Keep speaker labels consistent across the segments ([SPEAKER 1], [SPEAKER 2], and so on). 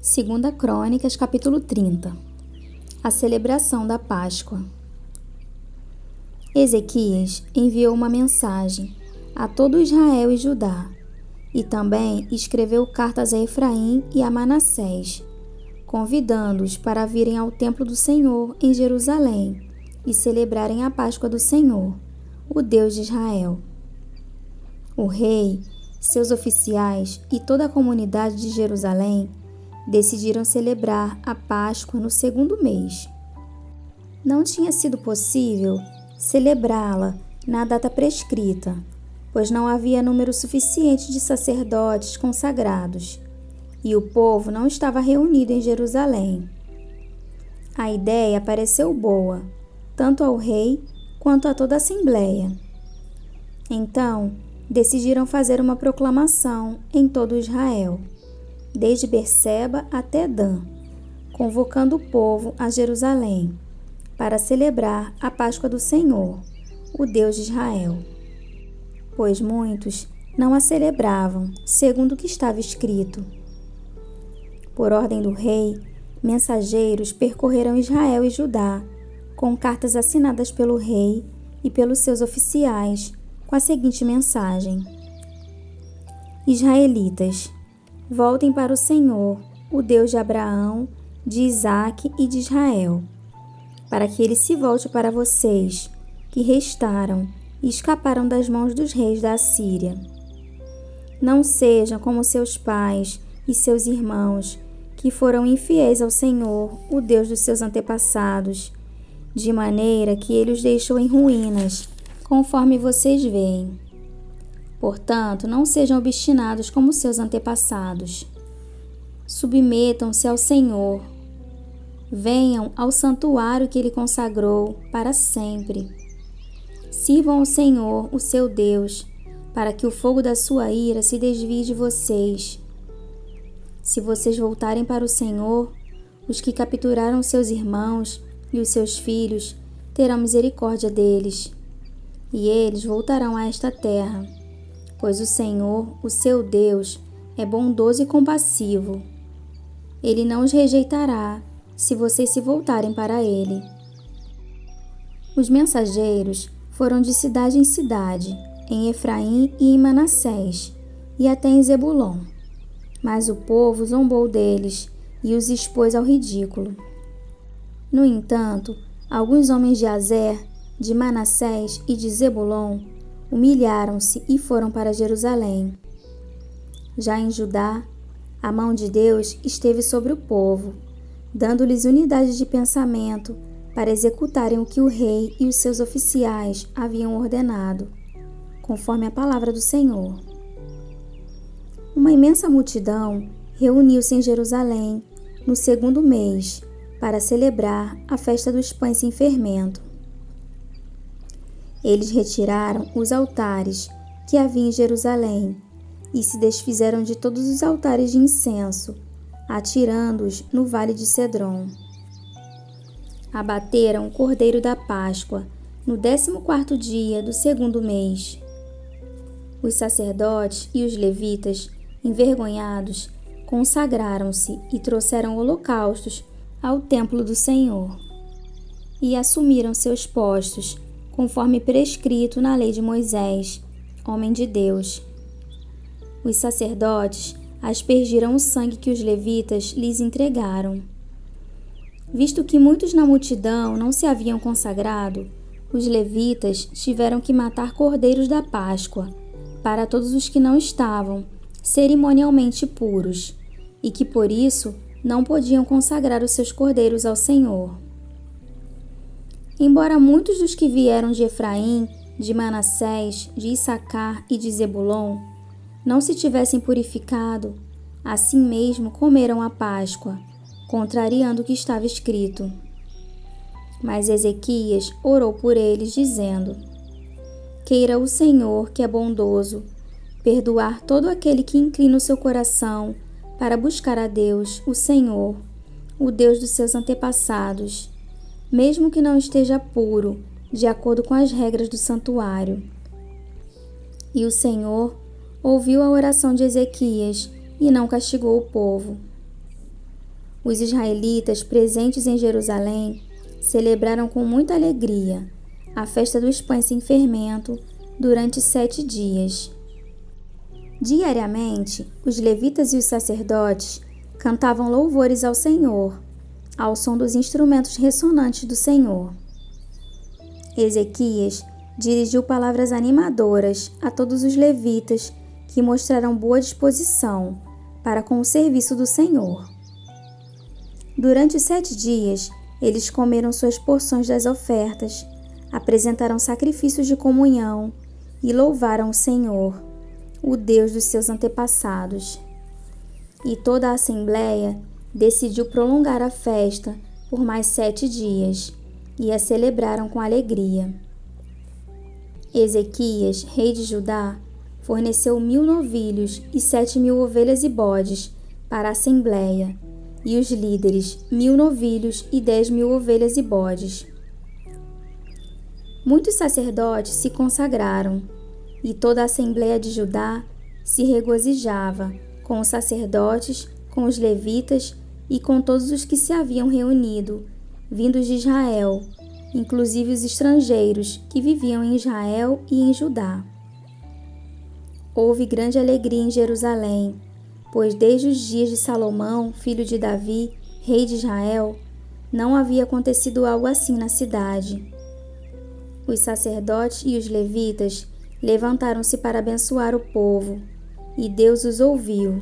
[SPEAKER 1] Segunda Crônicas, capítulo 30. A celebração da Páscoa. Ezequias enviou uma mensagem a todo Israel e Judá, e também escreveu cartas a Efraim e a Manassés, convidando-os para virem ao templo do Senhor em Jerusalém e celebrarem a Páscoa do Senhor, o Deus de Israel. O rei, seus oficiais e toda a comunidade de Jerusalém decidiram celebrar a Páscoa no segundo mês. Não tinha sido possível celebrá-la na data prescrita, pois não havia número suficiente de sacerdotes consagrados, e o povo não estava reunido em Jerusalém. A ideia pareceu boa, tanto ao rei quanto a toda a assembleia. Então, decidiram fazer uma proclamação em todo Israel, desde Berseba até Dan, convocando o povo a Jerusalém, para celebrar a Páscoa do Senhor, o Deus de Israel. Pois muitos não a celebravam, segundo o que estava escrito. Por ordem do rei, mensageiros percorreram Israel e Judá, com cartas assinadas pelo rei e pelos seus oficiais, com a seguinte mensagem: Israelitas, voltem para o Senhor, o Deus de Abraão, de Isaque e de Israel, para que ele se volte para vocês, que restaram e escaparam das mãos dos reis da Assíria. Não sejam como seus pais e seus irmãos, que foram infiéis ao Senhor, o Deus dos seus antepassados, de maneira que ele os deixou em ruínas, conforme vocês veem. Portanto, não sejam obstinados como seus antepassados. Submetam-se ao Senhor. Venham ao santuário que ele consagrou para sempre. Sirvam ao Senhor, o seu Deus, para que o fogo da sua ira se desvie de vocês. Se vocês voltarem para o Senhor, os que capturaram seus irmãos e os seus filhos terão misericórdia deles, e eles voltarão a esta terra, pois o Senhor, o seu Deus, é bondoso e compassivo. Ele não os rejeitará se vocês se voltarem para ele. Os mensageiros foram de cidade em cidade, em Efraim e em Manassés, e até em Zebulon. Mas o povo zombou deles e os expôs ao ridículo. No entanto, alguns homens de Azer, de Manassés e de Zebulon humilharam-se e foram para Jerusalém. Já em Judá, a mão de Deus esteve sobre o povo, dando-lhes unidade de pensamento para executarem o que o rei e os seus oficiais haviam ordenado, conforme a palavra do Senhor. Uma imensa multidão reuniu-se em Jerusalém no segundo mês para celebrar a festa dos pães sem fermento. Eles retiraram os altares que havia em Jerusalém e se desfizeram de todos os altares de incenso, atirando-os no vale de Cedron. Abateram o cordeiro da Páscoa no 14º dia do segundo mês. Os sacerdotes e os levitas, envergonhados, consagraram-se e trouxeram holocaustos ao templo do Senhor e assumiram seus postos, conforme prescrito na lei de Moisés, homem de Deus. Os sacerdotes aspergiram o sangue que os levitas lhes entregaram. Visto que muitos na multidão não se haviam consagrado, os levitas tiveram que matar cordeiros da Páscoa para todos os que não estavam cerimonialmente puros, e que por isso não podiam consagrar os seus cordeiros ao Senhor. Embora muitos dos que vieram de Efraim, de Manassés, de Issacar e de Zebulon não se tivessem purificado, assim mesmo comeram a Páscoa, contrariando o que estava escrito. Mas Ezequias orou por eles, dizendo: Queira o Senhor, que é bondoso, perdoar todo aquele que inclina o seu coração para buscar a Deus, o Senhor, o Deus dos seus antepassados, mesmo que não esteja puro, de acordo com as regras do santuário. E o Senhor ouviu a oração de Ezequias e não castigou o povo. Os israelitas presentes em Jerusalém celebraram com muita alegria a festa dos pães sem fermento durante 7 dias. Diariamente, os levitas e os sacerdotes cantavam louvores ao Senhor, ao som dos instrumentos ressonantes do Senhor. Ezequias dirigiu palavras animadoras a todos os levitas que mostraram boa disposição para com o serviço do Senhor. Durante os 7 dias, eles comeram suas porções das ofertas, apresentaram sacrifícios de comunhão e louvaram o Senhor, o Deus dos seus antepassados. E toda a assembleia decidiu prolongar a festa por mais 7 dias e a celebraram com alegria. Ezequias, rei de Judá, forneceu 1000 novilhos e 7.000 ovelhas e bodes para a assembleia, e os líderes 1000 novilhos e 10.000 ovelhas e bodes. Muitos sacerdotes se consagraram, e toda a assembleia de Judá se regozijava com os sacerdotes, com os levitas e com todos os que se haviam reunido, vindos de Israel, inclusive os estrangeiros que viviam em Israel e em Judá. Houve grande alegria em Jerusalém, pois desde os dias de Salomão, filho de Davi, rei de Israel, não havia acontecido algo assim na cidade. Os sacerdotes e os levitas levantaram-se para abençoar o povo, e Deus os ouviu.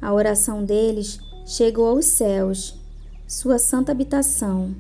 [SPEAKER 1] A oração deles chegou aos céus, sua santa habitação.